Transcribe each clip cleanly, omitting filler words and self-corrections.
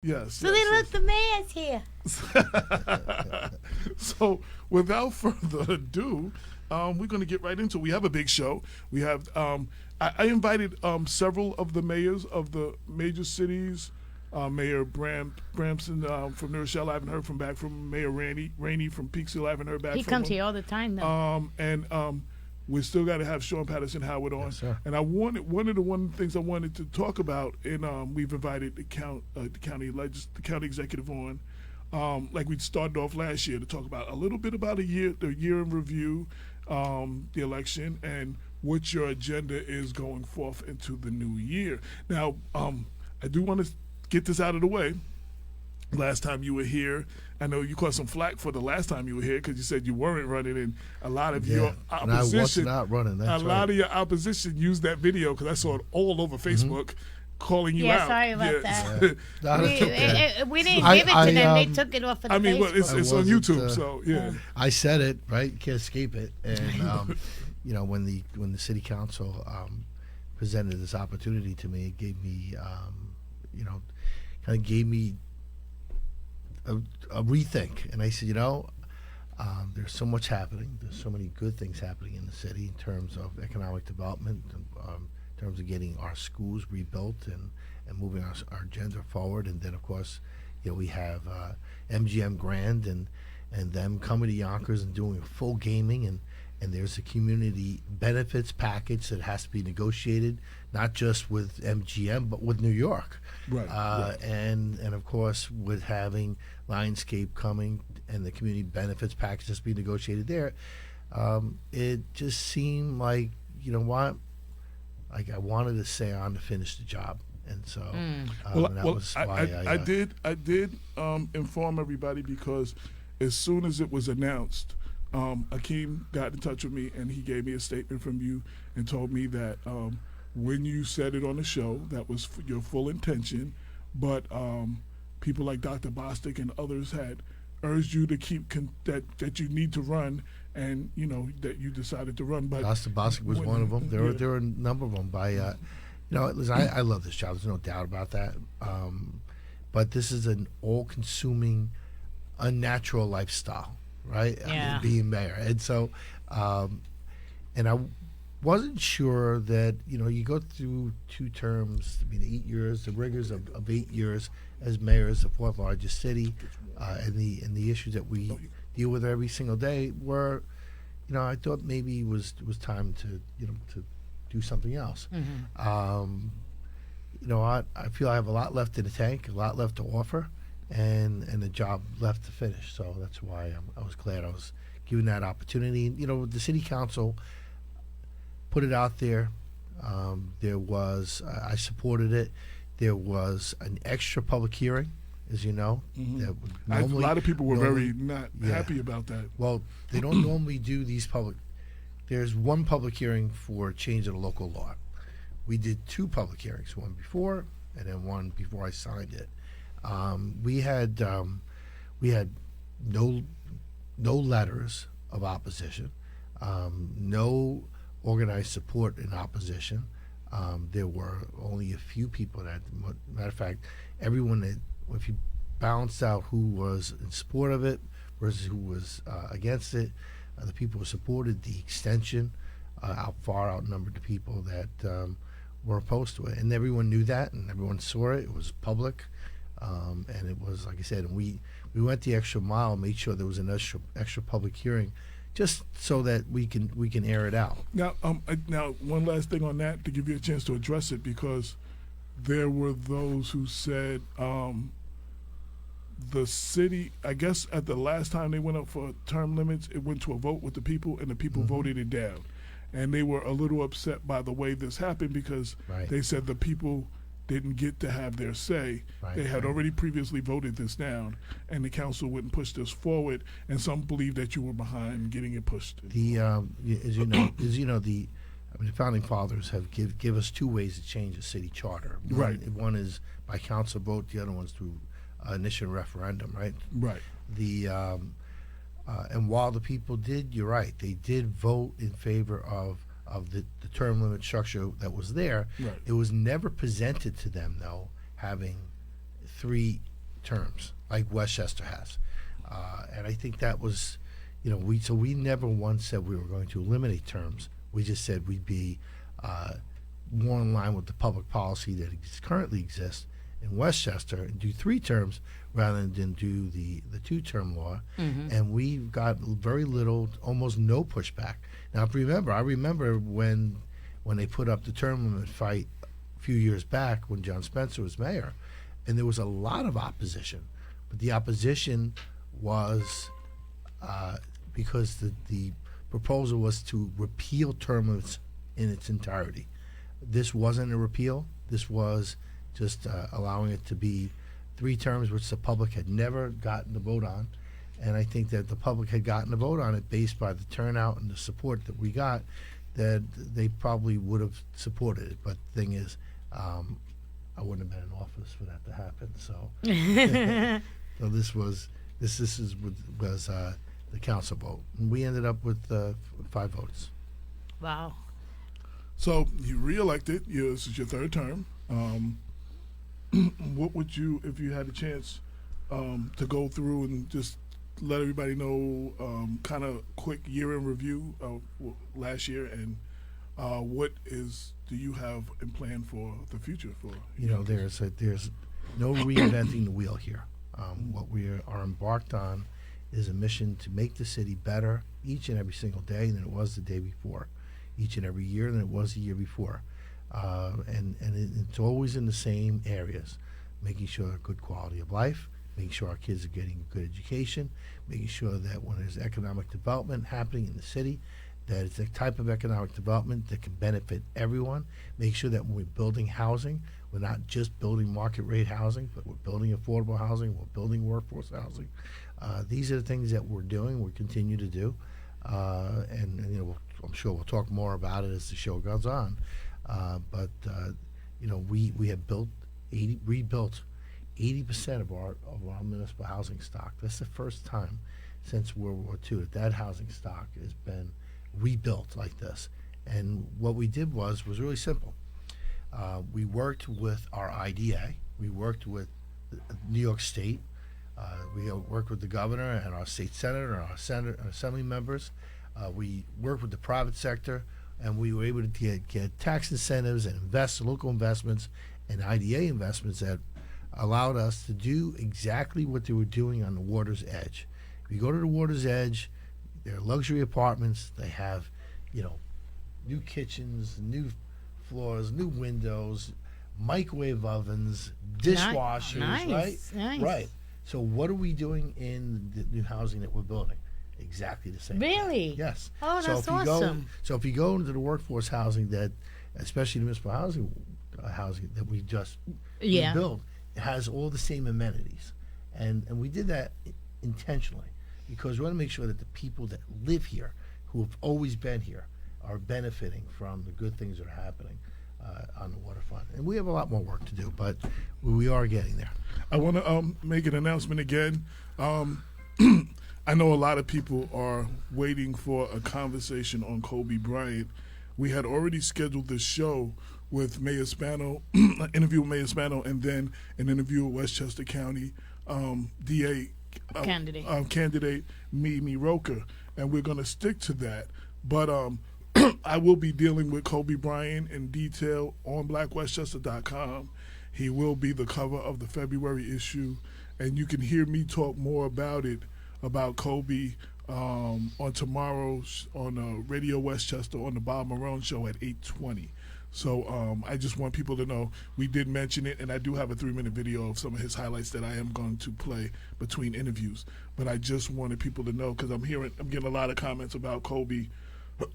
Yes. So they look, the mayor's here. So without further ado, we're going to get right into it. We have a big show. We have I invited several of the mayors of the major cities. Mayor Bramson from New Rochelle, I haven't heard back from Mayor Rainey from Peekskill, I haven't heard back He from comes him. here all the time, though. And we still got to have Sean Patterson Howard on. Yes, sir. And I wanted one of the things I wanted to talk about, and we've invited the county executive on, like we started off last year, to talk about a little bit about the year in review, the election, and what your agenda is going forth into the new year. Now, I do want to get this out of the way. Last time you were here, I know you caught some flack for the last time you were here because you said you weren't running, and a lot of your and I was opposition, not running. That's lot of your opposition used that video because I saw it all over Facebook, calling you out. Yeah, sorry about that. We didn't give it to them. They took it off of the Facebook. Well, it's on YouTube, so yeah. I said it, right? You can't escape it. And when the city council presented this opportunity to me, it gave me, kind of gave me a rethink. And I said, there's so much happening. There's so many good things happening in the city in terms of economic development, in terms of getting our schools rebuilt and moving our agenda forward. And then, of course, we have MGM Grand and them coming to Yonkers and doing full gaming. And there's a community benefits package that has to be negotiated, not just with MGM, but with New York. Right. And of course, with having Lionscape coming and the community benefits package has to be negotiated there, it just seemed like, what? Like I wanted to stay on to finish the job. And so that was why I did inform everybody because as soon as it was announced, Akeem got in touch with me and he gave me a statement from you and told me that when you said it on the show, that was your full intention, but people like Dr. Bostic and others had urged you to keep that you need to run, and that you decided to run. But Dr. Bostic was one of them. There were a number of them. By listen, I love this job. There's no doubt about that. But this is an all-consuming, unnatural lifestyle. Right? Yeah. Being mayor. And so, and I wasn't sure that, you go through 2 terms, 8 years, the rigors of 8 years as mayor as the 4th largest city, and the issues that we deal with every single day were, I thought maybe it was time to do something else. Mm-hmm. I feel I have a lot left in the tank, a lot left to offer. And the job left to finish, so that's why I was glad I was given that opportunity. The city council put it out there. There was I supported it. There was an extra public hearing, as you know. Mm-hmm. That a lot of people were very not happy about that. Well, they don't normally do these public. There's one public hearing for change of the local law. We did 2 public hearings, one before and then one before I signed it. We had no letters of opposition, no organized support in opposition. There were only a few people that, matter of fact, everyone that, if you balanced out who was in support of it versus who was against it, the people who supported the extension far outnumbered the people that were opposed to it, and everyone knew that, and everyone saw it. It was public. And it was, like I said, and we went the extra mile, made sure there was an extra public hearing, just so that we can air it out. Now, one last thing on that to give you a chance to address it, because there were those who said the city, I guess at the last time they went up for term limits, it went to a vote with the people, and the people voted it down. And they were a little upset by the way this happened because they said the people didn't get to have their say. They had already previously voted this down, and the council wouldn't push this forward. And some believe that you were behind getting it pushed. As you know, the founding fathers have give us 2 ways to change a city charter. One is by council vote. The other one's through initial referendum. Right. And while the people did, you're right, they did vote in favor of the term limit structure that was there. It was never presented to them, though, having 3 terms like Westchester has, and I think that was, we never once said we were going to eliminate terms. We just said we'd be more in line with the public policy that currently exists in Westchester and do 3 terms rather than do the 2-term law. And we got very little, almost no pushback. Now, I remember when they put up the term limit fight a few years back when John Spencer was mayor, and there was a lot of opposition. But the opposition was because the proposal was to repeal term limits in its entirety. This wasn't a repeal. This was just allowing it to be 3 terms, which the public had never gotten to vote on. And I think that the public had gotten to vote on it based by the turnout and the support that we got, that they probably would have supported it. But the thing is, I wouldn't have been in office for that to happen. So, so this was the council vote, and we ended up with 5 votes. Wow. So you reelected. This is your 3rd term. What would you, if you had a chance to go through and just let everybody know, kind of quick year in review of last year, and what do you have in plan for the future? For there's no reinventing the wheel here. What we are embarked on is a mission to make the city better each and every single day than it was the day before, each and every year than it was the year before. And it's always in the same areas, making sure good quality of life, making sure our kids are getting a good education, making sure that when there's economic development happening in the city, that it's a type of economic development that can benefit everyone, make sure that when we're building housing, we're not just building market rate housing, but we're building affordable housing, we're building workforce housing. These are the things that we're doing, we'll continue to do, and I'm sure we'll talk more about it as the show goes on. But we have rebuilt 80% of our municipal housing stock. That's the first time since World War II that housing stock has been rebuilt like this. And what we did was really simple. We worked with our IDA. We worked with New York State. We worked with the governor and our state senator and our assembly members. We worked with the private sector, and we were able to get tax incentives and local investments and IDA investments that allowed us to do exactly what they were doing on the water's edge. If you go to the water's edge, they're luxury apartments. They have, new kitchens, new floors, new windows, microwave ovens, dishwashers, Nice. Right. So what are we doing in the new housing that we're building? Exactly the same. Really? Yes. Oh, that's awesome. So if you go into the workforce housing, that, especially the municipal housing that we just built, it has all the same amenities, and we did that intentionally because we want to make sure that the people that live here, who have always been here, are benefiting from the good things that are happening on the waterfront. And we have a lot more work to do, but we are getting there. I want to make an announcement again. I know a lot of people are waiting for a conversation on Kobe Bryant. We had already scheduled this show with Mayor Spano, an interview with Mayor Spano, and then an interview with Westchester County DA candidate Mimi Roker, and we're going to stick to that. But I will be dealing with Kobe Bryant in detail on blackwestchester.com. He will be the cover of the February issue, and you can hear me talk more about Kobe on tomorrow's on Radio Westchester on the Bob Marone Show at 8:20. So I just want people to know we did mention it, and I do have a 3-minute video of some of his highlights that I am going to play between interviews. But I just wanted people to know because I'm getting a lot of comments about Kobe,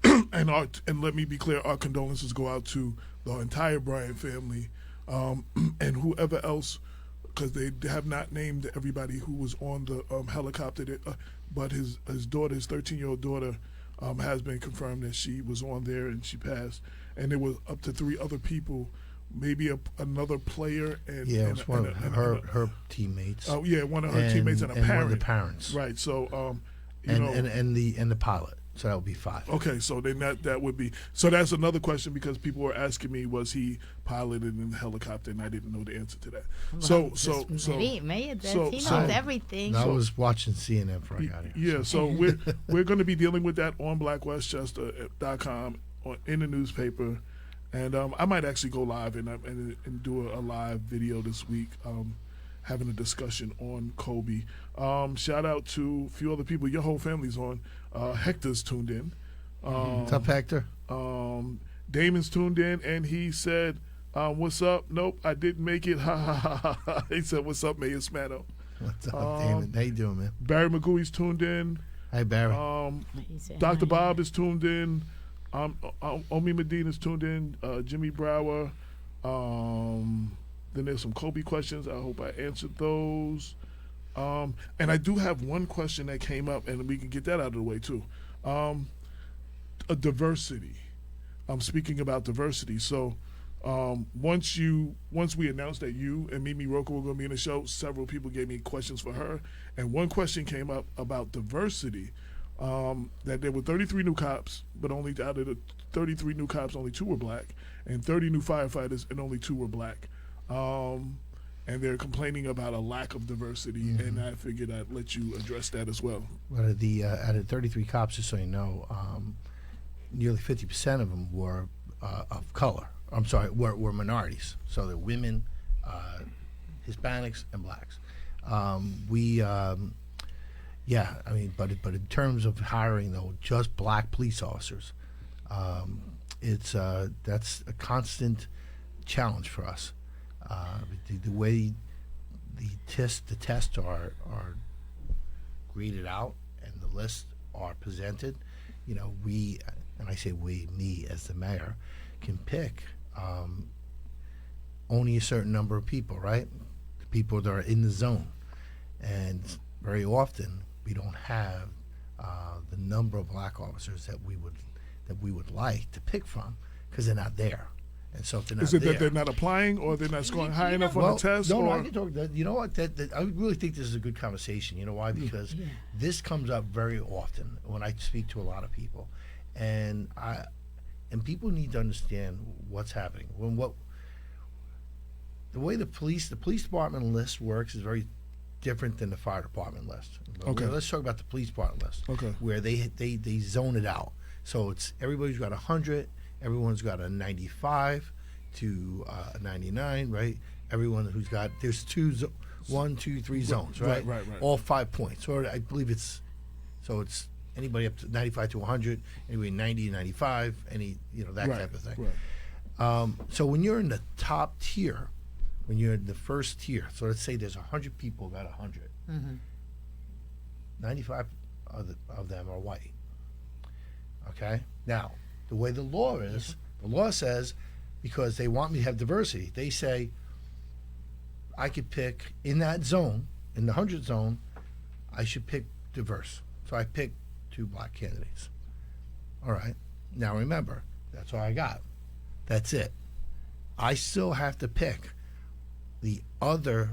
and let me be clear, our condolences go out to the entire Bryant family and whoever else, because they have not named everybody who was on the helicopter, but his daughter, his 13-year-old daughter, has been confirmed that she was on there and she passed. And there was up to 3 other people, maybe another player, and it was one of her teammates. Oh yeah, one of her teammates and a parent. One of the parents. Right. So and the pilot. So that would be 5. Okay, so then that would be, so that's another question, because people were asking me, was he piloted in a helicopter, and I didn't know the answer to that. Mayor does. He knows everything. I was watching CNN before I got here. Yeah, so we're going to be dealing with that on blackwestchester.com, in the newspaper, and I might actually go live and do a live video this week, having a discussion on Kobe. Shout out to a few other people. Your whole family's on. Hector's tuned in. What's up, Hector? Damon's tuned in, and he said, what's up? Nope, I didn't make it. Ha, ha, ha, ha. He said, what's up, Mayor Spano? What's up, Damon? How you doing, man? Barry McGooey's tuned in. Hi, Barry. Dr. Bob is tuned in. Omi Medina's tuned in. Jimmy Brower. Then there's some Kobe questions. I hope I answered those. And I do have one question that came up, and we can get that out of the way too. A diversity. I'm speaking about diversity. So once we announced that you and Mimi Roca were going to be in the show, several people gave me questions for her, and one question came up about diversity. That there were 33 new cops, but only out of the 33 new cops, only 2 were black, and 30 new firefighters, and only 2 were black. And they're complaining about a lack of diversity, and I figured I'd let you address that as well. Well, out of 33 cops, just so you know, nearly 50% of them were of color. I'm sorry, were minorities. So they're women, Hispanics, and blacks. But in terms of hiring, though, just black police officers, that's a constant challenge for us. The way the tests are graded out and the lists are presented, we, and I say we, me as the mayor, can pick only a certain number of people, right? The people that are in the zone, and very often we don't have the number of black officers that we would like to pick from, because they're not there. And so if they're not Is it there, that they're not applying, or they're not scoring high enough on the test? No, I can talk. You know what? I really think this is a good conversation. You know why? Because this comes up very often when I speak to a lot of people, and people need to understand what's happening. The way the police department list works is very different than the fire department list. Okay. Let's talk about the police department list. Okay. Where they zone it out. So it's everybody's got 100. Everyone's got a 95 to a 99, right? Everyone who's got, there's 1, 2, 3 zones, right? Right. All 5 points. Or I believe it's anybody up to 95 to 100, anybody 90 to 95, that type of thing. Right. So when you're in the top tier, when you're in the first tier, so let's say there's 100 people got 100. 95 of them are white. Okay? Now, the way the law is, the law says, because they want me to have diversity, they say I could pick in that zone, in the 100 zone, I should pick diverse. So I picked 2 black candidates. All right. Now remember, that's all I got. That's it. I still have to pick the other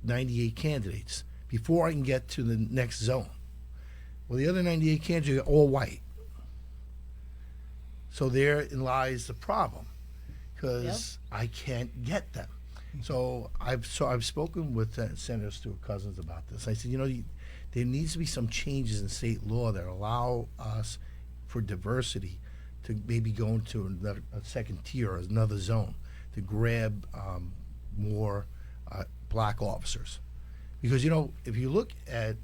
98 candidates before I can get to the next zone. Well, the other 98 candidates are all white. So therein lies the problem, because I can't get them. So I've spoken with Senator Stuart Cousins about this. I said, there needs to be some changes in state law that allow us for diversity to maybe go into a second tier or another zone to grab more black officers. Because if you look at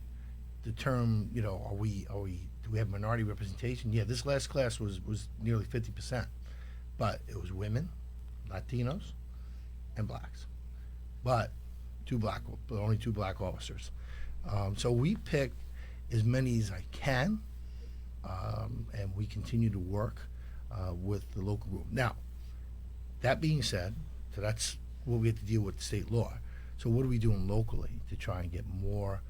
the term, do we have minority representation? Yeah, this last class was nearly 50%, but it was women, Latinos, and blacks, but only 2 black officers. So we pick as many as I can, and we continue to work with the local group. Now, that being said, so that's what we have to deal with state law. So what are we doing locally to try and get more,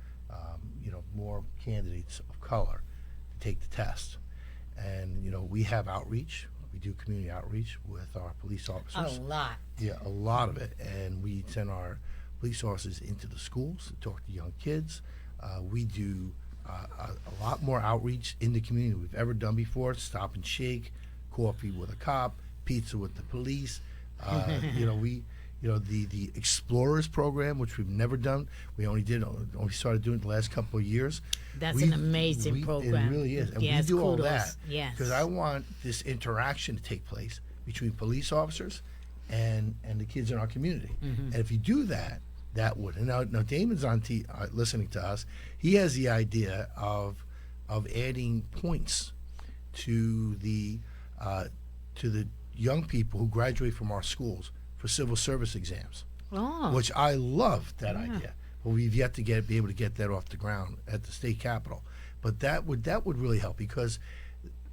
more candidates of color to take the test? And we have outreach. We do community outreach with our police officers. A lot. Yeah, a lot of it. And we send our police officers into the schools to talk to young kids. We do a lot more outreach in the community than we've ever done before. Stop and shake, coffee with a cop, pizza with the police. The Explorers program, which we've never done. We only started doing it the last couple of years. That's an amazing program. It really is. And yes, we do kudos. all that Yes. because I want this interaction to take place between police officers and the kids in our community. And if you do that, that would. And now Damon's on listening to us. He has the idea of adding points to the young people who graduate from our schools for civil service exams, which I love that idea. But we've yet to be able to get that off the ground at the state capitol. But that would really help because,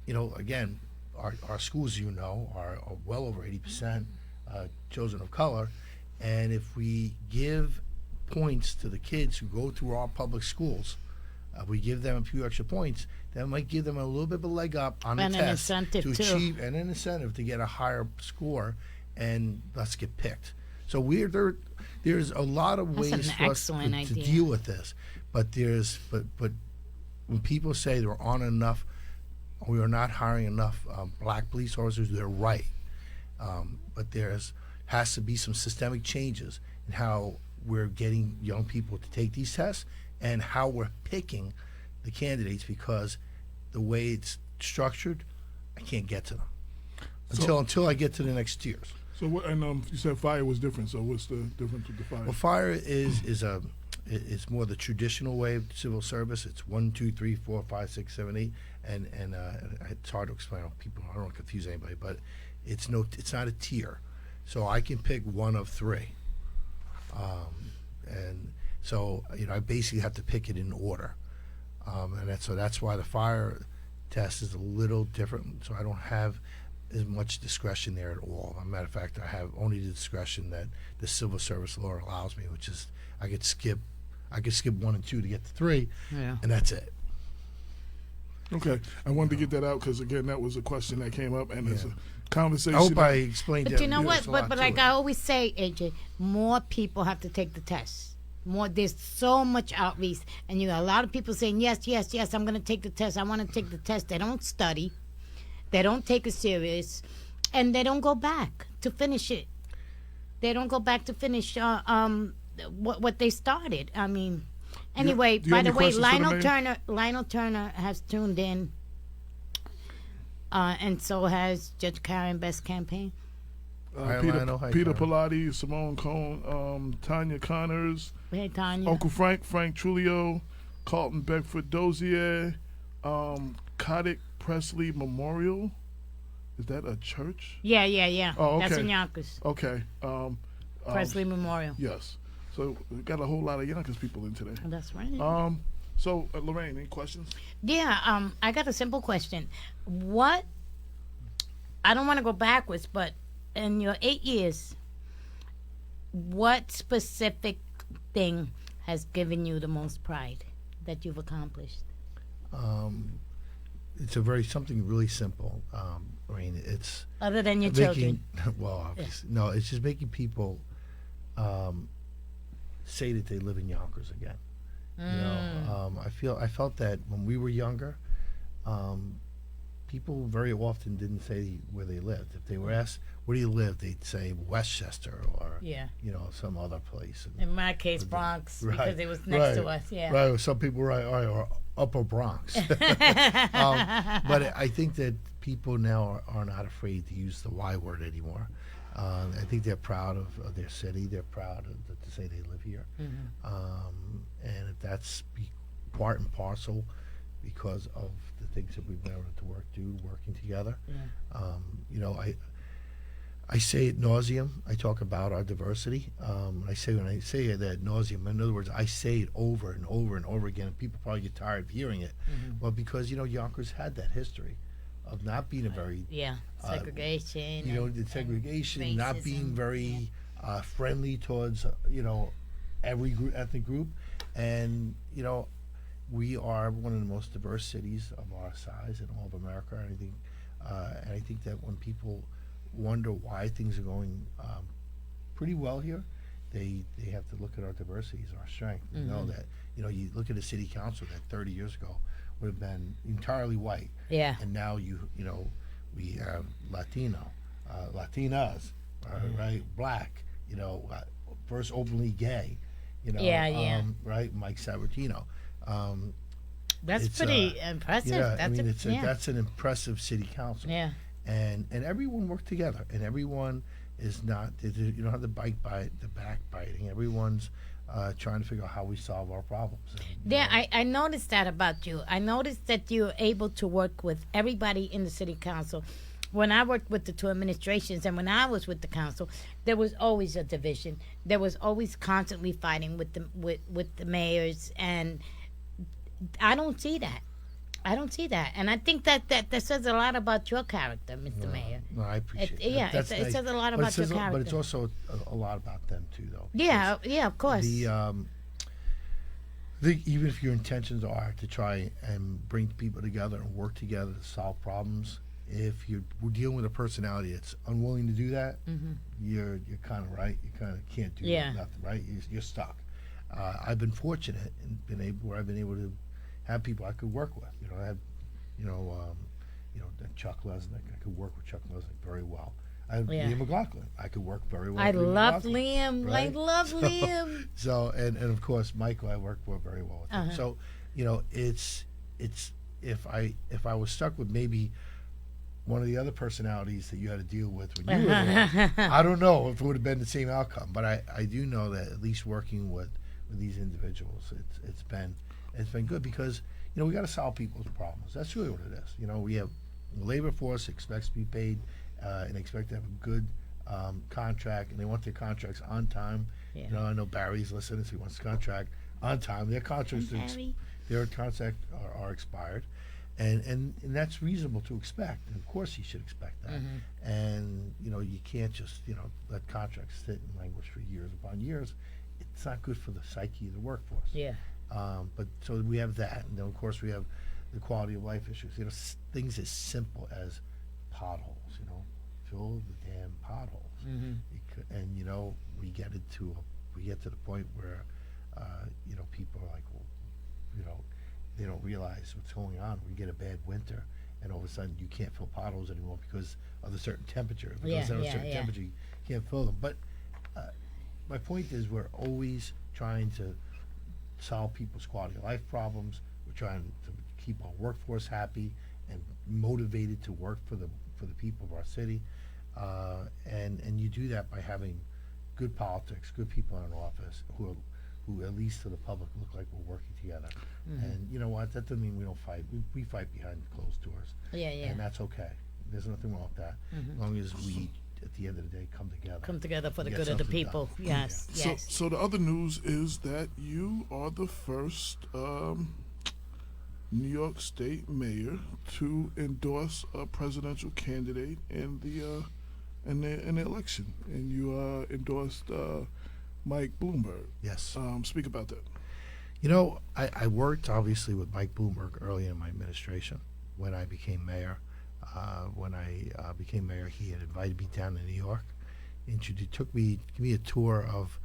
again, our schools, are well over 80% children of color, and if we give points to the kids who go through our public schools, we give them a few extra points, that might give them a little bit of a leg up on the test. And an incentive, to achieve, and an incentive to get a higher score and let's get picked. So there's a lot of ways for us to deal with this, but when people say there aren't enough, we are not hiring enough black police officers, they're right. But has to be some systemic changes in how we're getting young people to take these tests and how we're picking the candidates, because the way it's structured, I can't get to them until I get to the next tiers. So what? And you said fire was different. So what's the difference with the fire? Well, fire is more the traditional way of civil service. It's 1, 2, 3, 4, 5, 6, 7, 8, and it's hard to explain. People, I don't want to confuse anybody, but it's not a tier. So I can pick one of three, and so I basically have to pick it in order, and that's why the fire test is a little different. So I don't have as much discretion there at all. As a matter of fact, I have only the discretion that the civil service law allows me, which is I could skip 1 and 2 to get to 3, and that's it. Okay, I wanted to get that out because again, that was a question that came up, and it's a conversation. I hope I explained that. But you know what? But like I always say, AJ, more people have to take the test. There's so much outreach, and you got a lot of people saying yes, I'm going to take the test. I want to take the test. They don't study. They don't take it serious, and they don't go back to finish it. They don't go back to finish what they started. I mean, anyway. By the way, Lionel Turner has tuned in, and so has Judge Karen Best Campaign. Peter Pilati, Simone Cohn, Tanya Connors, hey Tanya, Uncle Frank Trulio, Carlton Beckford Dozier, Kotick Presley Memorial. Is that a church? Yeah. Oh, okay. That's in Yonkers. Okay. Presley Memorial. Yes. So we got a whole lot of Yonkers people in today. That's right. So Lorraine, any questions? Yeah. I got a simple question. What? I don't want to go backwards, but in your 8 years, what specific thing has given you the most pride that you've accomplished? It's something really simple. It's other than your children. Well, obviously, no. It's just making people say that they live in Yonkers again. I felt that when we were younger, people very often didn't say where they lived. If they were asked, "Where do you live?" they'd say Westchester or some other place. In my case, Bronx, because it was next to us. Yeah. Right. Some people or Upper Bronx. But I think that people now are not afraid to use the Y word anymore. I think they're proud of their city. They're proud to say they live here. And if that's part and parcel because of the things that we've been able to working together. I say ad nauseum. I talk about our diversity. When I say it ad nauseum, in other words, I say it over and over and over again, and people probably get tired of hearing it. Well, because Yonkers had that history of not being a very segregation. The segregation, racism, not being very friendly towards every ethnic group, and we are one of the most diverse cities of our size in all of America. And I think that when people wonder why things are going pretty well here, they have to look at our diversity as our strength. You know that, you look at a city council that 30 years ago would have been entirely white, Yeah. and now we have Latino, Latinas, right, black, first openly gay, right, Mike Sabatino. That's It's, pretty impressive. Yeah, That's that's an impressive city council. Yeah. And everyone worked together, and everyone is not. You don't have the backbiting. Everyone's trying to figure out how we solve our problems. And, Yeah, I noticed that about you. I noticed that you're able to work with everybody in the city council. When I worked with the two administrations and when I was with the council, there was always a division. There was always constantly fighting with the mayors, and I don't see that. I don't see that, and I think that says a lot about your character, Mr. Mayor. No, I appreciate it. Yeah, That's it nice. says a lot But about your character. But it's also a lot about them too, though. Yeah, yeah, of course. Even if your intentions are to try and bring people together and work together to solve problems, if you're dealing with a personality that's unwilling to do that, you're kind of right. You kind of can't do nothing, right? You're stuck. I've been fortunate and I've been able to have people I could work with. I have, Chuck Lesnick. I could work with Chuck Lesnick very well. I have Liam McLaughlin. I could work very well. I with love McLaughlin, Liam. right? I love Liam. So and of course Michael, I work very well with him. So it's if I was stuck with maybe one of the other personalities that you had to deal with when you were there, I don't know if it would have been the same outcome. But I do know that at least working with these individuals, it's been good because we got to solve people's problems. That's really what it is. We have the labor force expects to be paid and expect to have a good contract, and they want their contracts on time. Yeah. I know Barry's listening, so he wants the contract on time. Their contracts are expired. And that's reasonable to expect. And of course he should expect that. And, you can't just, let contracts sit and languish for years upon years. It's not good for the psyche of the workforce. Yeah. But so we have that. And then, of course, we have the quality of life issues. Things as simple as potholes, fill the damn potholes. And, we get to the point where, people are like, well, they don't realize what's going on. We get a bad winter, and all of a sudden you can't fill potholes anymore because of a certain temperature. If it goes down a certain temperature, you can't fill them. But my point is, we're always trying to solve people's quality of life problems. We're trying to keep our workforce happy and motivated to work for the people of our city. And you do that by having good politics, good people in office who at least to the public look like we're working together. And you know what? That doesn't mean we don't fight. We fight behind closed doors. Yeah. And that's okay. There's nothing wrong with that. As long as we, at the end of the day, come together. Come together for the Get good of the something people. done. Yes, yes. So the other news is that you are the first New York State mayor to endorse a presidential candidate in the election, and you endorsed Mike Bloomberg. Yes. Speak about that. I worked obviously with Mike Bloomberg early in my administration when I became mayor. When I became mayor, he had invited me down to New York. Took me, give me a tour of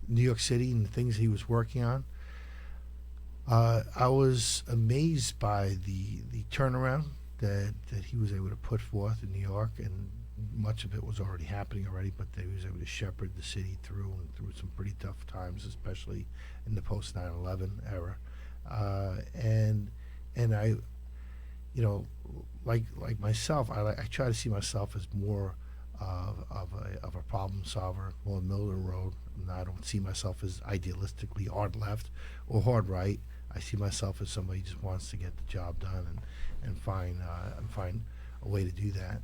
New York City and the things he was working on. I was amazed by the turnaround that he was able to put forth in New York, and much of it was already happening already, but he was able to shepherd the city through some pretty tough times, especially in the post 9/11 era. And I, like myself, I try to see myself as more of a problem solver, more middle of the road. And I don't see myself as idealistically hard left or hard right. I see myself as somebody who just wants to get the job done and find a way to do that.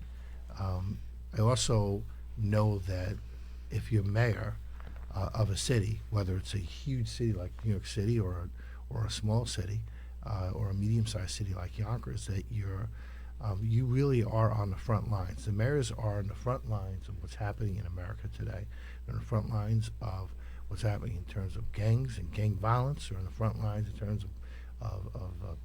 I also know that if you're mayor of a city, whether it's a huge city like New York City or a small city or a medium-sized city like Yonkers, that you really are on the front lines. The mayors are on the front lines of what's happening in America today. They're on the front lines of what's happening in terms of gangs and gang violence. They're on the front lines in terms of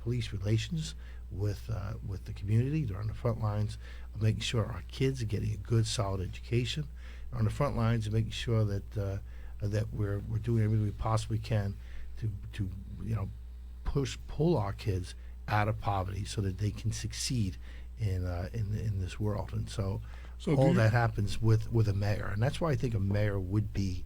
police relations with the community. They're on the front lines of making sure our kids are getting a good, solid education. They're on the front lines of making sure that that we're doing everything we possibly can to pull our kids out of poverty so that they can succeed in this world. And so all that happens with a mayor, and that's why I think a mayor would be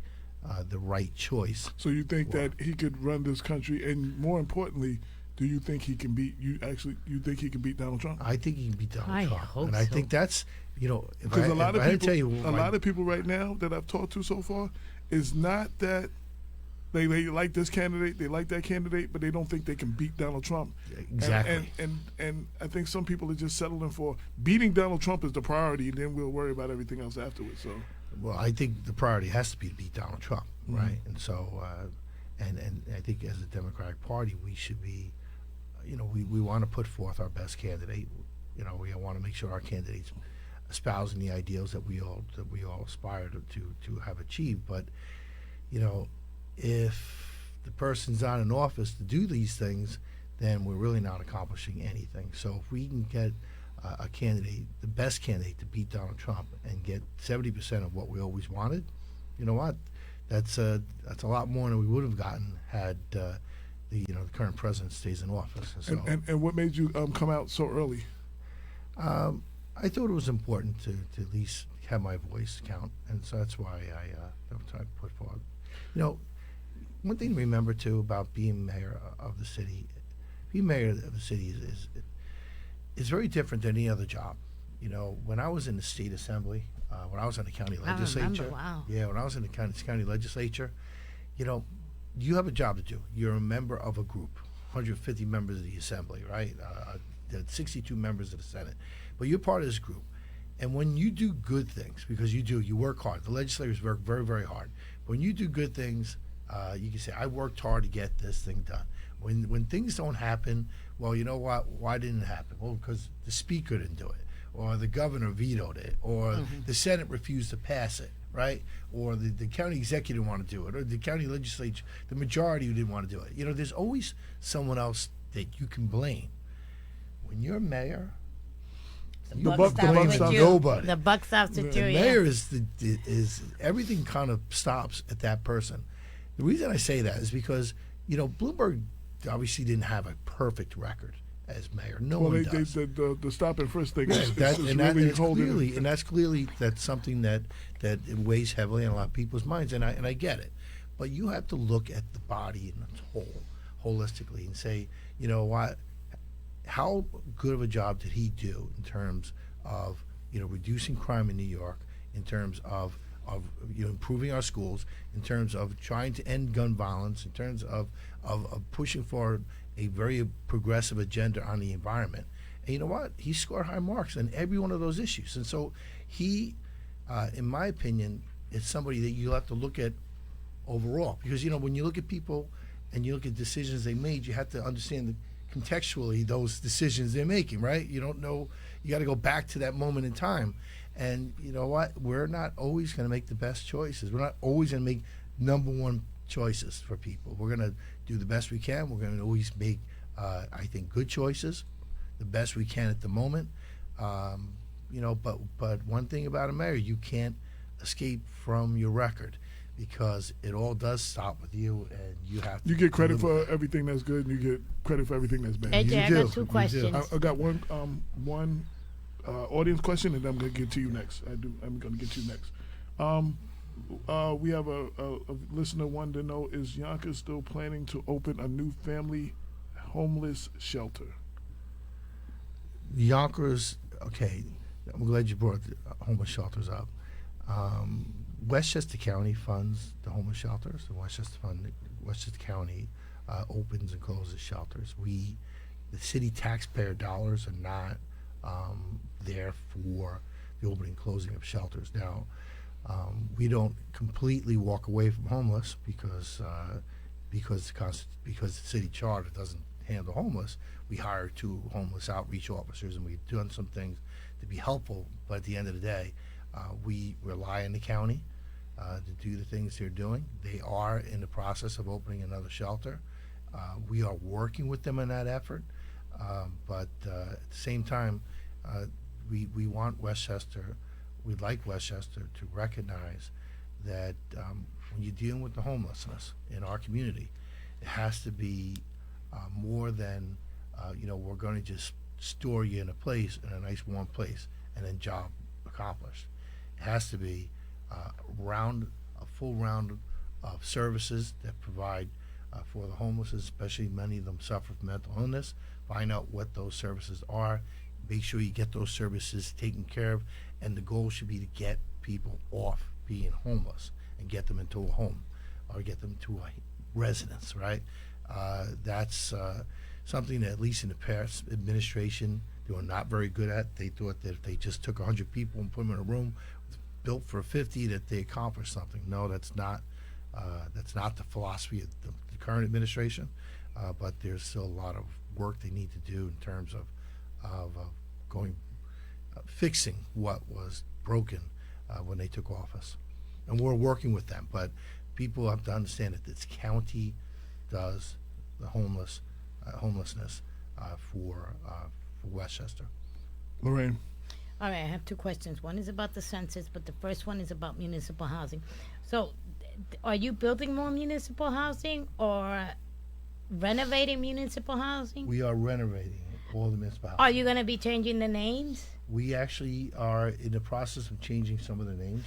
the right choice. So you think that he could run this country, and more importantly, do you think he can beat you? Actually, you think he can beat Donald Trump? I think he can beat Donald I Trump, hope and I so. think that's Because a lot lot of people right now that I've talked to so far is not that they like this candidate, they like that candidate, but they don't think they can beat Donald Trump. Exactly. And I think some people are just settling for beating Donald Trump is the priority, and then we'll worry about everything else afterwards. So. Well, I think the priority has to be to beat Donald Trump, Mm-hmm. right? And so, and I think as a Democratic Party, we should be, we want to put forth our best candidate. We want to make sure our candidates espousing the ideals that we all aspire to have achieved. But, if the person's not in office to do these things, then we're really not accomplishing anything. So if we can get a candidate, the best candidate, to beat Donald Trump and get 70% of what we always wanted, you know what? That's a lot more than we would have gotten had the current president stays in office. And so, And what made you come out so early? I thought it was important to at least have my voice count, and so that's why I tried to put forward. One thing to remember too about being mayor of the city, being mayor of the city is very different than any other job. When I was in the state assembly, when I was in the county legislature, remember, wow. yeah, when I was in the county legislature, you have a job to do. You're a member of a group, 150 members of the assembly, right? 62 members of the Senate, but you're part of this group. And when you do good things, because you work hard. The legislators work very, very hard. When you do good things, you can say, I worked hard to get this thing done. When things don't happen, well, you know what? Why didn't it happen? Well, because the speaker didn't do it, or the governor vetoed it, or the Senate refused to pass it, right? Or the county executive didn't want to do it, or the county legislature, the majority who didn't want to do it. There's always someone else that you can blame. When you're mayor, The buck stops nobody. The buck stops with you. The mayor is everything kind of stops at that person. The reason I say that is because Bloomberg obviously didn't have a perfect record as mayor. No one does. The stop and frisk thing is and really that's holding. clearly that's something that weighs heavily on a lot of people's minds, and I get it. But you have to look at the body in its whole, holistically, and say, what? How good of a job did he do in terms of reducing crime in New York, in terms of improving our schools, in terms of trying to end gun violence, in terms of pushing for a very progressive agenda on the environment. And you know what? He scored high marks on every one of those issues. And so he, in my opinion, is somebody that you have to look at overall. Because, when you look at people and you look at decisions they made, you have to understand contextually those decisions they're making, right? You don't know, you got to go back to that moment in time. And you know what? We're not always going to make the best choices. We're not always going to make number one choices for people. We're going to do the best we can. We're going to always make, I think, good choices, the best we can at the moment. But one thing about a mayor, you can't escape from your record, because it all does stop with you, and you have to. You get credit for everything that's good, and you get credit for everything that's bad. AJ, I do. got two You do. questions. I got one audience question, and then I'm going to get to you next. I'm going to get to you next. We have a listener wanting to know: is Yonkers still planning to open a new family homeless shelter? Yonkers, okay. I'm glad you brought the homeless shelters up. Westchester County funds the homeless shelters. The Westchester County opens and closes shelters. The city taxpayer dollars are not there for the opening and closing of shelters. Now, we don't completely walk away from homeless because the city charter doesn't handle homeless. We hire 2 homeless outreach officers, and we've done some things to be helpful. But at the end of the day, we rely on the county to do the things they're doing. They are in the process of opening another shelter. We are working with them in that effort, but at the same time, we want Westchester, we'd like Westchester to recognize that when you're dealing with the homelessness in our community, it has to be more than, we're going to just store you in a place, in a nice warm place, and then job accomplished. It has to be a full round of services that provide for the homeless, especially many of them suffer from mental illness. Find out what those services are. Make sure you get those services taken care of, and the goal should be to get people off being homeless and get them into a home or get them to a residence, right? That's something that, at least in the past administration, they were not very good at. They thought that if they just took 100 people and put them in a room built for 50, that they accomplished something. No, that's not the philosophy of the current administration. But there's still a lot of work they need to do in terms of fixing what was broken when they took office. And we're working with them, but people have to understand that this county does the homelessness for Westchester. Lorraine. All right, I have two questions. One is about the census, but the first one is about municipal housing. So, are you building more municipal housing or renovating municipal housing? We are renovating all the municipal housing. Are you going to be changing the names? We actually are in the process of changing some of the names.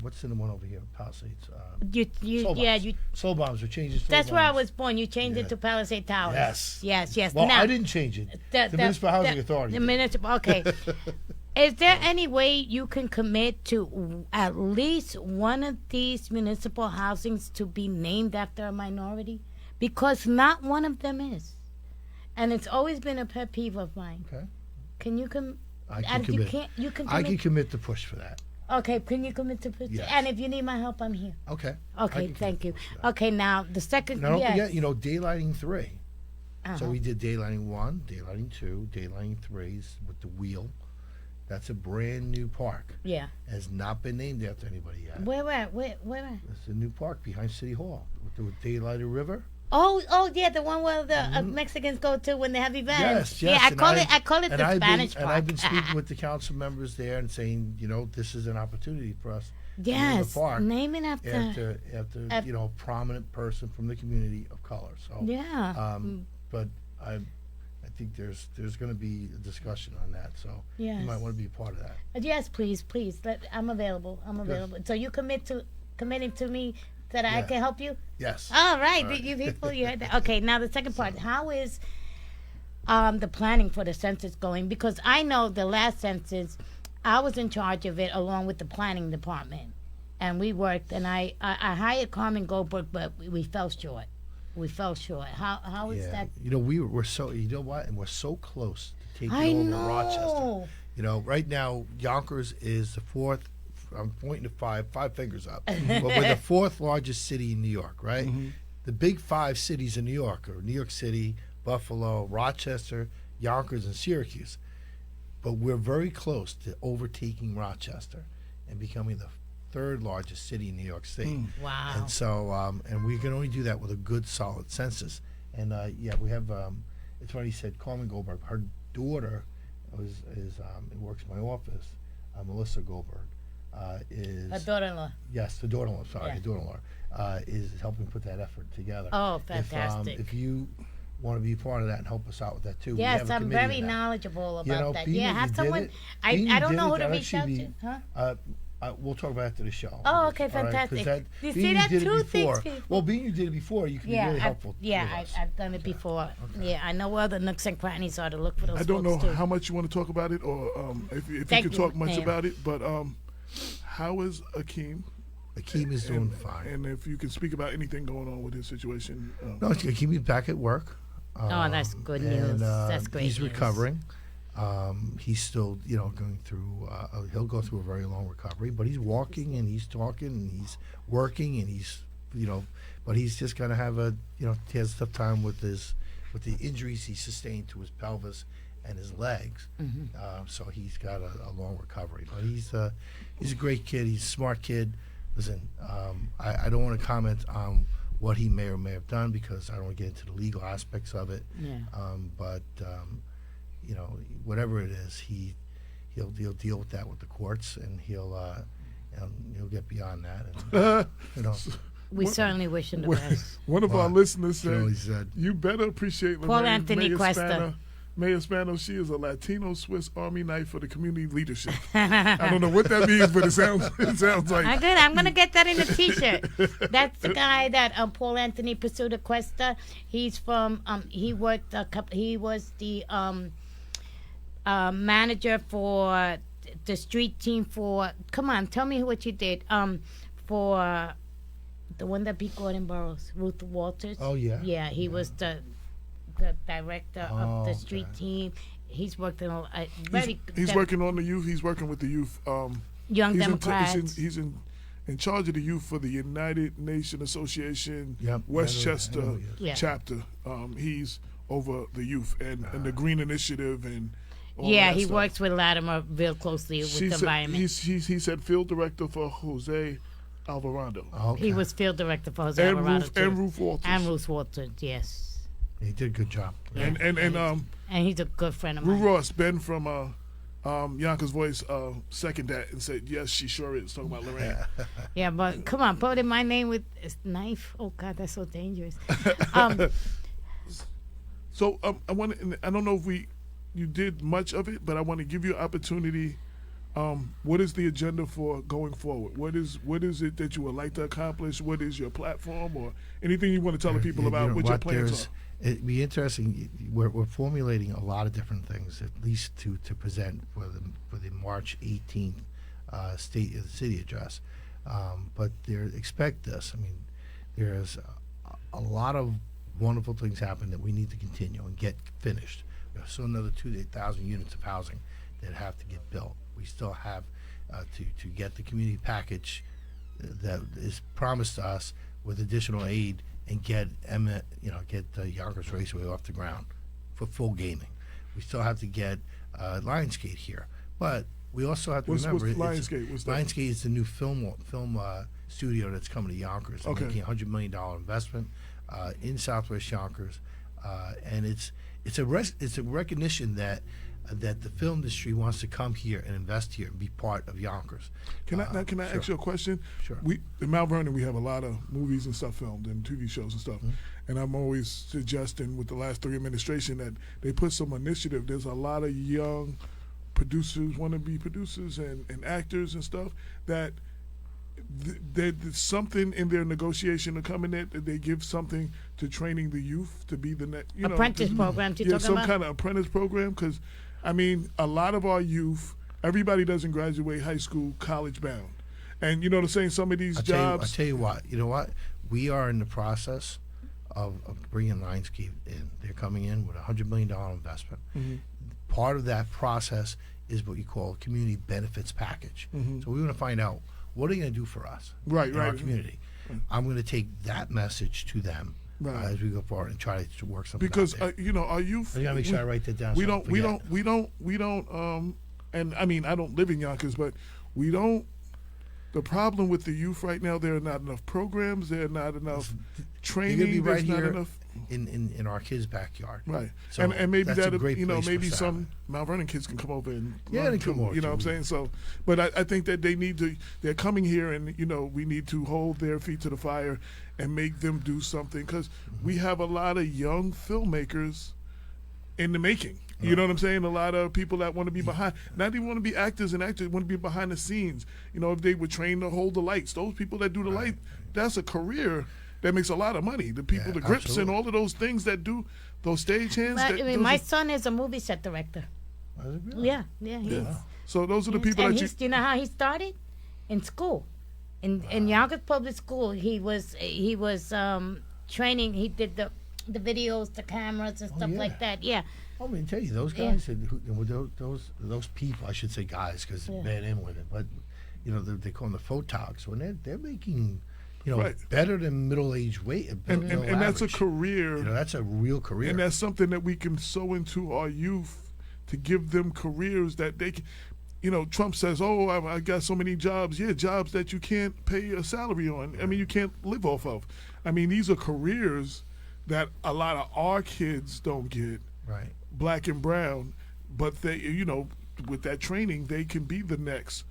What's in the one over here? Palisades. Soul Yeah, Bombs. you. Soul Bombs. We're changing Soul That's Bombs. where I was born. You changed Yeah. it to Palisade Towers. Yes. Well, I didn't change it. The Municipal Housing Authority. The did. municipal. Okay. Is there any way you can commit to at least one of these municipal housings to be named after a minority? Because not one of them is, and it's always been a pet peeve of mine. Okay. Can you I can commit. You can. I Commit. can commit to push for that. Okay. Can you commit to? Yes. And if you need my help, I'm here. Okay. Okay. Thank you. Okay. Now the second. Now don't yes. forget, daylighting 3. Uh-huh. So we did daylighting 1, daylighting 2, daylighting 3's with the wheel. That's a brand new park. Yeah. Has not been named after anybody yet. Where? It's a new park behind City Hall with the daylighted river. Oh, yeah, the one where the Mexicans go to when they have events. Yes. Yeah, and I call it the Spanish And part. I've been speaking with the council members there and saying, this is an opportunity for us to name Yes, the park naming after. after a prominent person from the community of color. So Yeah. but I think there's going to be a discussion on that. So Yes. you might want to be a part of that. Yes, please. I'm available. So you committing to me that I Yeah. can help you? Yes. All right, All right. you people, you heard that. Okay, now the second part. How is the planning for the census going? Because I know the last census, I was in charge of it along with the planning department, and we worked. And I hired Carmen Goldberg, but we fell short. How is that? We're so and we're so close to taking I over know. Rochester. Right now Yonkers is the 4th. I'm pointing to five fingers up. But we're the 4th largest city in New York, right? Mm-hmm. The big 5 cities in New York are New York City, Buffalo, Rochester, Yonkers, and Syracuse. But we're very close to overtaking Rochester and becoming the 3rd largest city in New York State. Wow. And so, and we can only do that with a good, solid census. And we have. It's funny you said Carmen Goldberg. Her daughter works in my office. Melissa Goldberg is A daughter-in-law. yes, the daughter-in-law. Sorry, Yeah. the daughter-in-law is helping put that effort together. Oh, fantastic. If you want to be part of that and help us out with that too, we have Yes, a I'm committee very in that. knowledgeable about that. being Yeah, that have you did someone. it- being I you don't did know it, who to that'll reach out actually to. be- Huh? We'll talk about it after the show. Oh, okay, All right, 'cause fantastic. You being see that? did it Two before- things, people. Well, being you did it before, you can be really helpful. I've done it before. Yeah, I know where the nooks and crannies are to look for those I don't know folks, too. how much you want to talk about it, or if you Thank can you, talk much ma'am. about it. But how is Akeem? Akeem is doing fine. And if you can speak about anything going on with his situation. No, Akeem is back at work. That's good news. That's great He's news. recovering. He's still, going through. He'll go through a very long recovery, but he's walking and he's talking and he's working and he's, but he's just gonna have he has a tough time with the injuries he sustained to his pelvis and his legs. So he's got a long recovery. But he's a great kid. He's a smart kid. Listen, I don't want to comment on what he may or may have done because I don't want to get into the legal aspects of it. Yeah. But whatever it is, he'll deal with that with the courts, and he'll and you'll get beyond that. And, you know, We certainly wish him the best. One of our listeners she always said, said, "You better appreciate Paul Lorraine, Anthony Mayor Cuesta. Spano. Mayor Spano, she is a Latino Swiss Army knife for the community leadership." I don't know what that means, but it sounds like. I'm good. I'm gonna get that in a T-shirt. That's the guy that Paul Anthony Pursuta Cuesta. He's from. He worked. He was the manager for the street team for. Come on, tell me what you did. For the one that beat Gordon Burroughs, Ruth Walters. "Oh yeah, Yeah, he was the director of the street team. He's worked in a very. He's working on the youth. He's working with the youth. Young he's Democrats. he's in charge of the youth for the United Nation Association Yep, Westchester I know he is. Yeah. chapter. He's over the youth and the Green Initiative and. All Yeah, that he stuff. works with Latimer real closely with the Said, environment. he said field director for Jose Alvarado. Okay. He was field director for Jose And Alvarado Ruth, too. and Ruth Walters. And Ruth Walters, yes. He did a good job." And And he's a good friend of Rue mine. Ross, Ben from Yonkers Voice, second that and said, yes, she sure is. Talking about Lorraine. Yeah, but come on, put in my name with a knife. Oh God, that's so dangerous. So I want to, I don't know if you did much of it, but I want to give you an opportunity. What is the agenda for going forward? What is it that you would like to accomplish? What is your platform or anything you want to tell the people about what your plans are? It'd be interesting. We're formulating a lot of different things, at least to present for the March 18th city address. But expect this. I mean, there's a lot of wonderful things happen that we need to continue and get finished. We have still another 2,000 units of housing that have to get built. We still have to get the community package that is promised to us with additional aid and get the Yonkers Raceway off the ground for full gaming. We still have to get Lionsgate here, but we also have to remember what's Lionsgate? What's that? Lionsgate is the new film studio that's coming to Yonkers. They're Okay. making a $100 million investment in Southwest Yonkers, and it's a recognition that the film industry wants to come here and invest here and be part of Yonkers. Can I Sure. ask you a question? Sure. In Mount Vernon, we have a lot of movies and stuff filmed and TV shows and stuff. Mm-hmm. And I'm always suggesting with the last three administration that they put some initiative. There's a lot of young producers, wannabe producers and actors and stuff that there's something in their negotiation to come in that they give something to training the youth to be the next. Apprentice program, you Yeah, talking some about? kind of apprentice program because, I mean, a lot of our youth, everybody doesn't graduate high school college bound. And you know what I'm saying? Some of these I'll jobs. tell you what. You know what? We are in the process of bringing Lionsgate in. They're coming in with a $100 million investment. Mm-hmm. Part of that process is what you call a community benefits package. Mm-hmm. So we want to find out what are they going to do for us in our community. I'm going to take that message to them Right. as we go forward and try to work something Because out there. our youth. I got to make sure I write that down. We so I don't. We forget. don't. We don't. And I mean, I don't live in Yonkers, but we don't. The problem with the youth right now, there are not enough programs. There are not enough You're training. going to be right There's not here enough. in our kids' backyard. Right, So and maybe that's a that great place for maybe us to some have it. Mount Vernon kids can come over and Yeah, learn they come too, over you know what I'm too. saying? So, but I think that they need to. They're coming here, and we need to hold their feet to the fire and make them do something because we have a lot of young filmmakers in the making. You know what I'm saying? A lot of people that want to be behind, not even want to be actors and actors, want to be behind the scenes. If they were trained to hold the lights, those people that do the light, that's a career that makes a lot of money. The people, Yeah, the grips absolutely. and all of those things that do those stage hands. But, that- I mean, those my are- son is a movie set director. Was it really? Yeah, he is. so those are the people And that he's, you know how he started? In school. In Yonkers Public School, he was training. He did the videos, the cameras, and stuff yeah. like that. Yeah. I mean, tell you those Yeah. guys, those people. I should say guys because Yeah. bad in with it, but they call them the photogs when they're making Right. better than middle-aged weight. and that's a career. That's a real career. And that's something that we can sow into our youth to give them careers that they can. Trump says, "Oh, I got so many jobs." Yeah, jobs that you can't pay a salary on. I mean, you can't live off of. I mean, these are careers that a lot of our kids don't get, right. black and brown. But they, with that training, they can be the next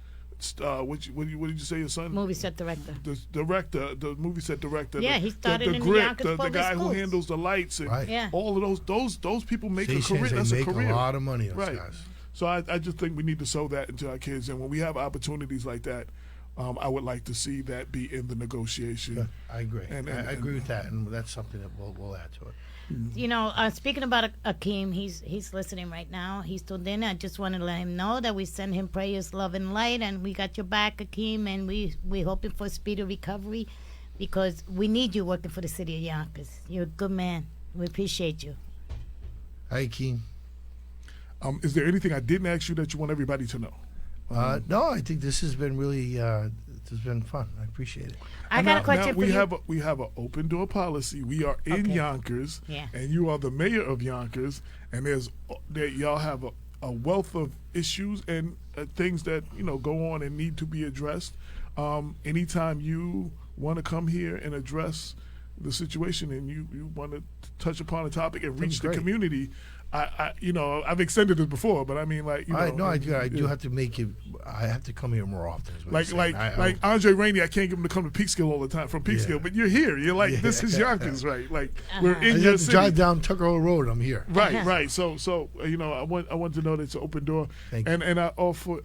what did you say your son? Movie set director. The movie set director. Yeah, he started in the grip, Yonkers the public guy who schools. handles the lights and Right. Yeah. all of those people make a They career. That's make a career. a lot of money, those Right. guys. So I just think we need to sow that into our kids, and when we have opportunities like that, I would like to see that be in the negotiation. Yeah, I agree. And- I agree with that, and that's something that we'll add to it. You know, speaking about Akeem, he's listening right now. He's tuned in. I just wanted to let him know that we send him prayers, love, and light, and we got your back, Akeem, and we hoping for a speedy recovery because we need you working for the city of Yonkers. You're a good man. We appreciate you. Hi, Keem. Is there anything I didn't ask you that you want everybody to know? No, I think this has been really this has been fun. I appreciate it. I got a question for we you. We have an open door policy. We are in Okay. Yonkers, Yeah. and you are the mayor of Yonkers, and y'all have a wealth of issues and things that go on and need to be addressed. Anytime you want to come here and address the situation, and you want to touch upon a topic and reach the great. community, I've extended this before, but I mean, like, I do have to make it. I have to come here more often. is what I'm saying. Like Andre Rainey, I can't get him to come to Peekskill all the time from Peekskill, Yeah. but you're here. You're like, this is Yonkers, right? Like, we're I in just your have to city. drive down Tucker Hill Road. I'm here. Right. So I want to know that it's an open door, Thank you. and I offer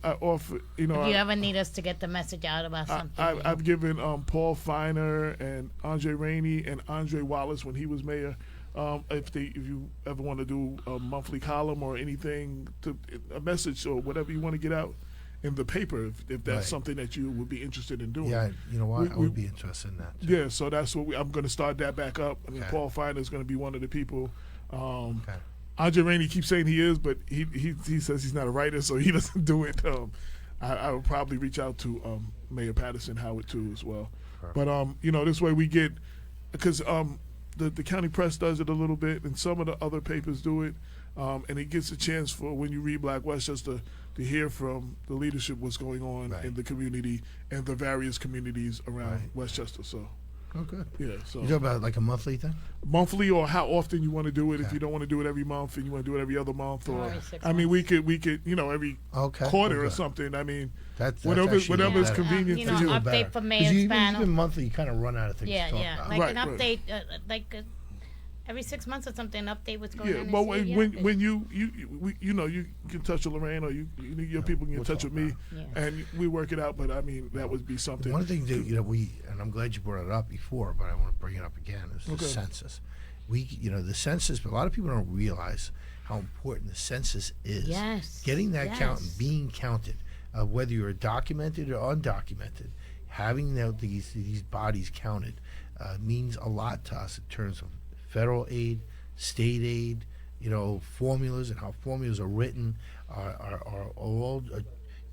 If you ever need us to get the message out about something. I've given Paul Feiner and Andre Rainey and Andre Wallace when he was mayor. If you ever want to do a monthly column or anything, a message or whatever you want to get out in the paper, if that's Right. something that you would be interested in doing. Yeah, you know what? I We- would be interested in that. Too. Yeah, so that's what I'm going to start that back up. I mean, Okay. Paul Feiner is going to be one of the people. Okay. Andre Rainey keeps saying he is, but he says he's not a writer, so he doesn't do it. I would probably reach out to Mayor Patterson Howard too as well. Perfect. But this way we get, because the county press does it a little bit, and some of the other papers do it, and it gets a chance for when you read Black Westchester to hear from the leadership what's going on Right. in the community and the various communities around Right. Westchester. So Oh, good. yeah, so You talk about like a monthly thing? monthly or how often you want to do it. If Okay. you don't want to do it every month and you want to do it every other month, or every 6 I mean, we could every Okay. quarter or Okay. something. I mean, That's whatever actually whatever is better. convenient You for know, you. update for Mayor 'Cause even Spano. monthly, you kind of run out of things Yeah, to talk yeah. about. Like Right, an right. update, every 6 months or something, an update what's going Yeah, on. well, in the when city of when you can touch with Lorraine, or your people can get in we'll touch talk with me, about it. and we work it out. But I mean, that would be something. One thing that and I'm glad you brought it up before, but I want to bring it up again, is the Okay. census. The census, but a lot of people don't realize how important the census is. Yes, Getting that count and yes. being counted, whether you're documented or undocumented, having these bodies counted means a lot to us in terms of federal aid, state aid, formulas and how formulas are written are all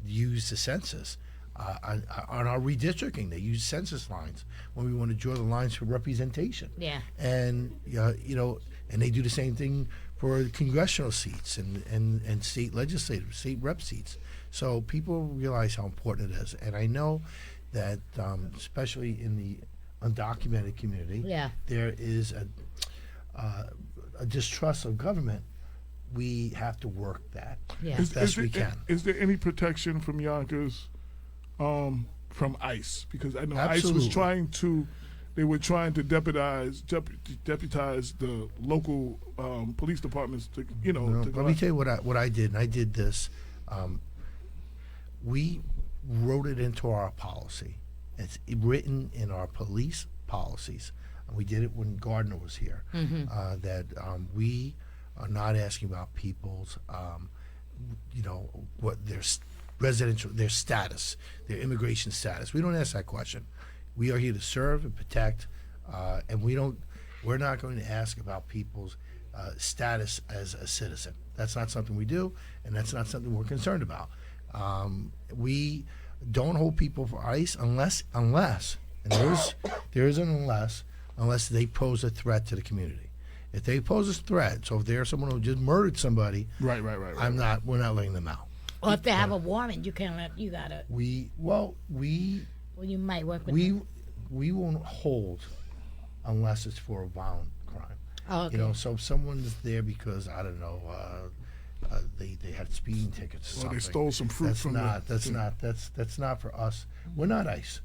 use the census. On our redistricting, they use census lines when we want to draw the lines for representation. Yeah. And and they do the same thing for congressional seats and state legislative, state rep seats. So people realize how important it is, and I know that especially in the undocumented community, Yeah. there is a distrust of government. We have to work that Yeah. as best we can. Is there any protection from Yonkers from ICE? Because I know Absolutely. they were trying to deputize the local police departments to No, to go let me out. tell you what I did, and I did this. We wrote it into our policy. It's written in our police policies. And we did it when Gardner was here. That we are not asking about people's, what their residential, their status, their immigration status. We don't ask that question. We are here to serve and protect, and we're not going to ask about people's status as a citizen. That's not something we do, and that's not something we're concerned about. We don't hold people for ICE unless, and there is an unless they pose a threat to the community. If they pose a threat, so if they're someone who just murdered somebody, Right. we're not letting them out. Or if they have a warrant, you gotta. Well, You might work with. we won't hold unless it's for a violent crime. Oh, okay. So if someone's there because I don't know, they had speeding tickets or Or something. they stole some fruit That's from not, the. that's not for us. We're not ICE,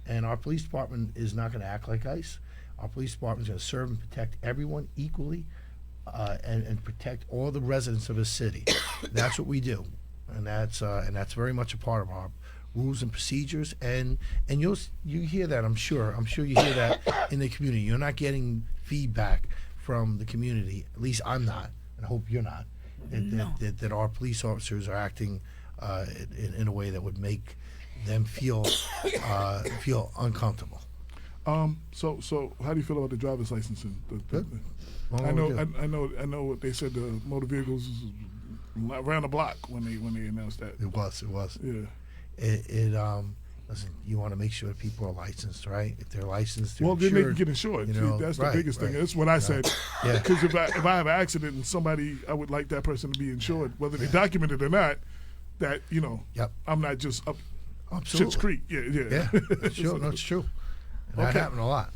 and our police department is not going to act like ICE. Our police department is going to serve and protect everyone equally, and protect all the residents of a city. That's what we do, and that's very much a part of our rules and procedures. And you hear that, I'm sure you hear that in the community. You're not getting feedback from the community. At least I'm not, and I hope you're not. That our police officers are acting in a way that would make them feel uncomfortable. So how do you feel about the driver's licensing? Good. Well, I we're good. know what they said. The motor vehicles ran the block when they announced that. It was. Yeah. Listen, you want to make sure that people are licensed, right? If they're licensed, they're Well, then they can insured, get insured. you See, know, that's the right, biggest thing. right. That's what I said. Yeah. Because if I have an accident and somebody, I would like that person to be insured, whether they document it or not. That Yep. I'm not just up Absolutely. Schitt's Creek. Yeah. Yeah, that's true. That's true. And that Okay. happened a lot.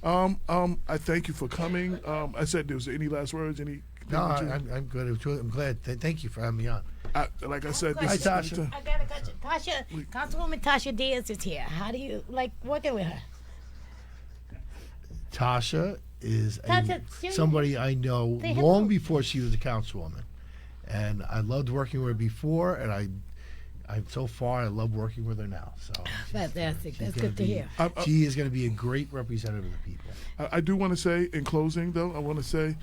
I thank you for coming. I said, was there any last words? Any? No, I'm good. I'm glad. Thank you for having me on. Like I said, Hi, this is Tasha. I got a question. Councilwoman Tasha Diaz is here. How do you like working with her? Tasha is Tasha, somebody I know They have long a- before she was a councilwoman, and I loved working with her before, and I so far I love working with her now. So Fantastic. she's That's gonna good to be- hear. She is going to be a great representative of the people. I do want to say, in closing, though, I want to say,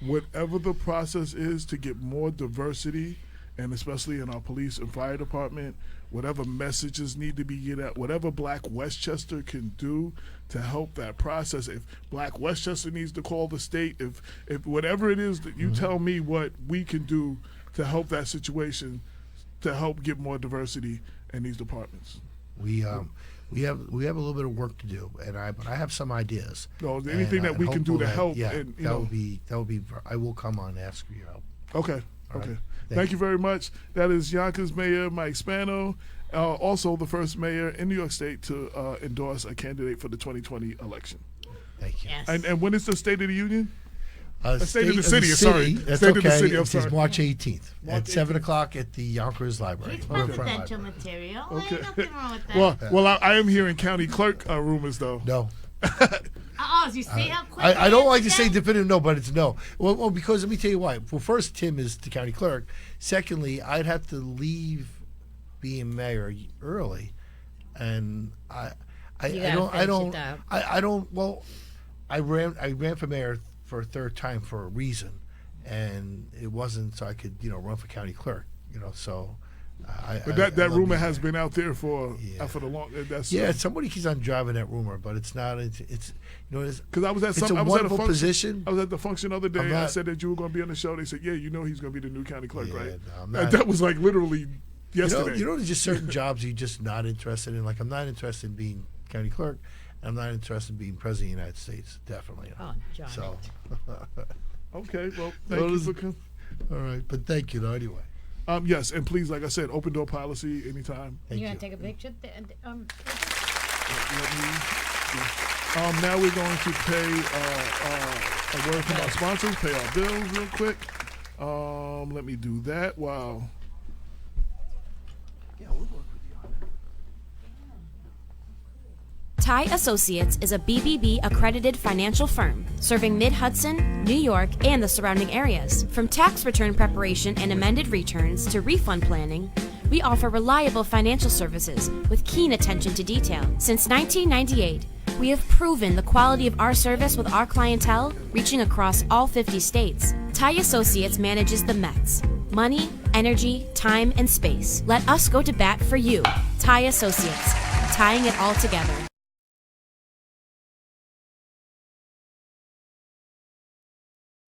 whatever the process is to get more diversity, and especially in our police and fire department, whatever messages need to be get out, whatever Black Westchester can do to help that process. If Black Westchester needs to call the state, if whatever it is that you tell me what we can do to help that situation, to help get more diversity in these departments. We have a little bit of work to do, but I have some ideas. No, anything And that we can do hopeful to that- help. Yeah, and, that would be. I will come on and ask for your help. Okay. All Okay. right. Thank you very much. That is Yonkers Mayor Mike Spano, also the first mayor in New York State to endorse a candidate for the 2020 election. Thank you. Yes. And when is the State of the Union? State of the City, sorry. That's State of okay. the City, I'm It's sorry. March 18th March at 7 o'clock at the Yonkers Library. It's Riverfront presidential Library. material. Okay. Ain't nothing wrong with that. Well, I am hearing county clerk rumors though. No. Oh, you see how quick I don't like to answered say that? definitive no, but it's no. Well, because let me tell you why. Well, first, Tim is the county clerk. Secondly, I'd have to leave being mayor early, and I You gotta finish it up. Well, I ran for mayor for a third time for a reason, and it wasn't so I could run for county clerk. So. But that love rumor being has mayor. been out there for Yeah. the long. That's Yeah, somebody keeps on driving that rumor, but it's not. It's it's because I was at it's some. a I was at a wonderful function. position. I was at the function the other day. I'm I not- said that you were going to be on the show. They said, "Yeah, he's going to be the new county clerk, Yeah, right?" no, I'm That- not- that was like literally yesterday. There's just certain jobs you're just not interested in. Like I'm not interested in being county clerk. I'm not interested in being president of the United States. Definitely not. Oh, John. So, Okay, well, thank you for coming. all right, but thank you though. Anyway, Yes, and please, like I said, open door policy anytime. thank You you. gonna take a picture? Now we're going to pay a word from our sponsors, pay our bills real quick. Let me do that. Wow. Yeah, we'll work with you on that. Ty Associates is a BBB accredited financial firm serving Mid-Hudson, New York, and the surrounding areas. From tax return preparation and amended returns to refund planning, we offer reliable financial services with keen attention to detail. Since 1998, we have proven the quality of our service with our clientele reaching across all 50 states. Ty Associates manages the Mets. Money, energy, time, and space. Let us go to bat for you. Ty Associates, tying it all together.